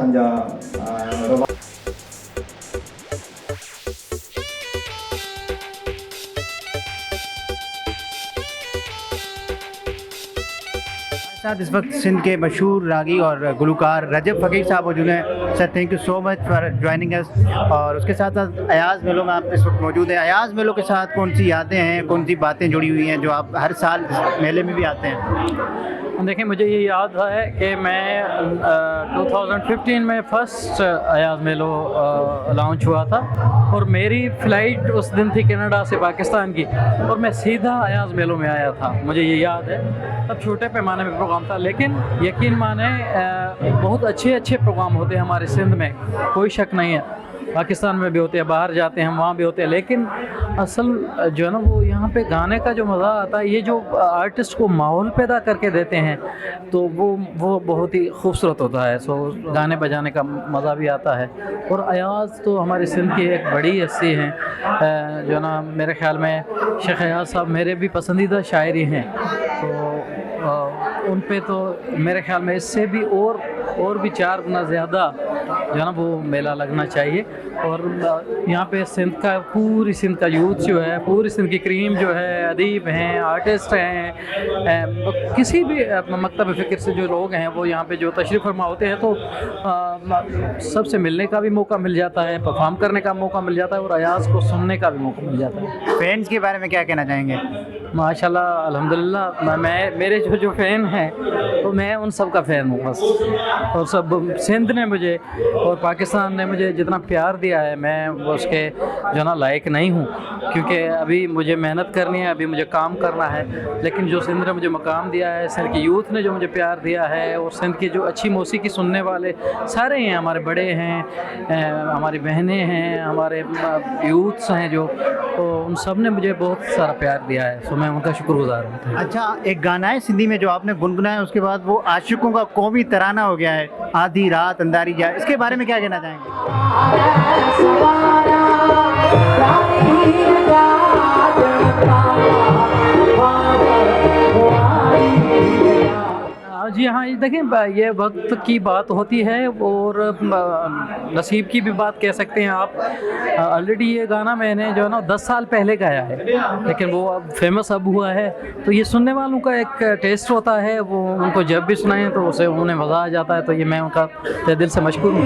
समझा साथ इस वक्त सिंध के मशहूर रागी और गुलकार रजब फ़कीर साहब मौजूद हैं। Sir thank you so much for joining us. और उसके साथ साथ अयाज़ मेलों में आप इस वक्त मौजूद हैं। अयाज़ मेलों के साथ कौन सी यादें हैं, कौन सी बातें जुड़ी हुई हैं जो आप हर साल मेले में भी आते हैं? देखिए, मुझे ये याद है कि मैं 2015 में फ़र्स्ट अयाज़ मेलो लॉन्च हुआ था और मेरी फ़्लाइट उस दिन थी कनाडा से पाकिस्तान की, और मैं सीधा अयाज़ मेलों में आया था। मुझे ये याद है, तब छोटे पैमाने में प्रोग्राम था, लेकिन यकीन माने बहुत अच्छे अच्छे प्रोग्राम होते हैं हमारे सिंध में, कोई शक नहीं है। पाकिस्तान में भी होते हैं, बाहर जाते हैं वहाँ भी होते हैं, लेकिन असल जो है ना वो यहाँ पे गाने का जो मज़ा आता है, ये जो आर्टिस्ट को माहौल पैदा करके देते हैं, तो वो बहुत ही खूबसूरत होता है। सो गाने बजाने का मज़ा भी आता है। और अयाज़ तो हमारे सिंध की एक बड़ी हस्ती हैं, जो ना मेरे ख़्याल में शेख अयाज़ साहब मेरे भी पसंदीदा शायरी हैं, तो उन पे तो मेरे ख़्याल में इससे भी और भी 4 गुना ज़्यादा जो है ना वो मेला लगना चाहिए। और यहाँ पे सिंध का, पूरी सिंध का यूथ जो है, पूरी सिंध की क्रीम जो है, अदीब हैं, आर्टिस्ट हैं, किसी भी मकतब फ़िक्र से जो लोग हैं वो यहाँ पे जो तशरीफ़ फरमा होते हैं, तो सबसे मिलने का भी मौका मिल जाता है, परफॉर्म करने का मौका मिल जाता है और अयाज़ को सुनने का भी मौका मिल जाता है। फैंस के बारे में क्या कहना चाहेंगे? माशाल्लाह अल्हम्दुलिल्लाह, मेरे जो फ़ैन हैं तो मैं उन सब का फ़ैन हूँ बस। और सब सिंध ने मुझे और पाकिस्तान ने मुझे जितना प्यार दिया है, मैं उसके जो ना लायक नहीं हूँ, क्योंकि अभी मुझे मेहनत करनी है, अभी मुझे काम करना है। लेकिन जो सिंध ने मुझे मकाम दिया है, सिंध की यूथ ने जो मुझे प्यार दिया है, और सिंध की जो अच्छी मौसीकी सुनने वाले सारे हैं, हमारे बड़े हैं, हमारी बहनें हैं, हमारे यूथ्स हैं जो, तो उन सब ने मुझे बहुत सारा प्यार दिया है। सो मैं उनका शुक्रगुज़ार हूँ। अच्छा, एक गाना है सिंधी में जो आपने गुनगुनाया, उसके बाद वो आशिकों का कौमी तराना हो गया है, आधी रात अंधारी जा, इसके बारे में क्या कहना चाहेंगे? जी हाँ, ये देखें, ये वक्त की बात होती है और नसीब की भी बात कह सकते हैं आप। ऑलरेडी ये गाना मैंने जो है ना 10 साल पहले गाया है, लेकिन वो अब फेमस अब हुआ है, तो ये सुनने वालों का एक टेस्ट होता है, वो उनको जब भी सुनाएं तो उसे उन्हें मज़ा आ जाता है। तो ये मैं उनका तहे दिल से मशकूर हूँ।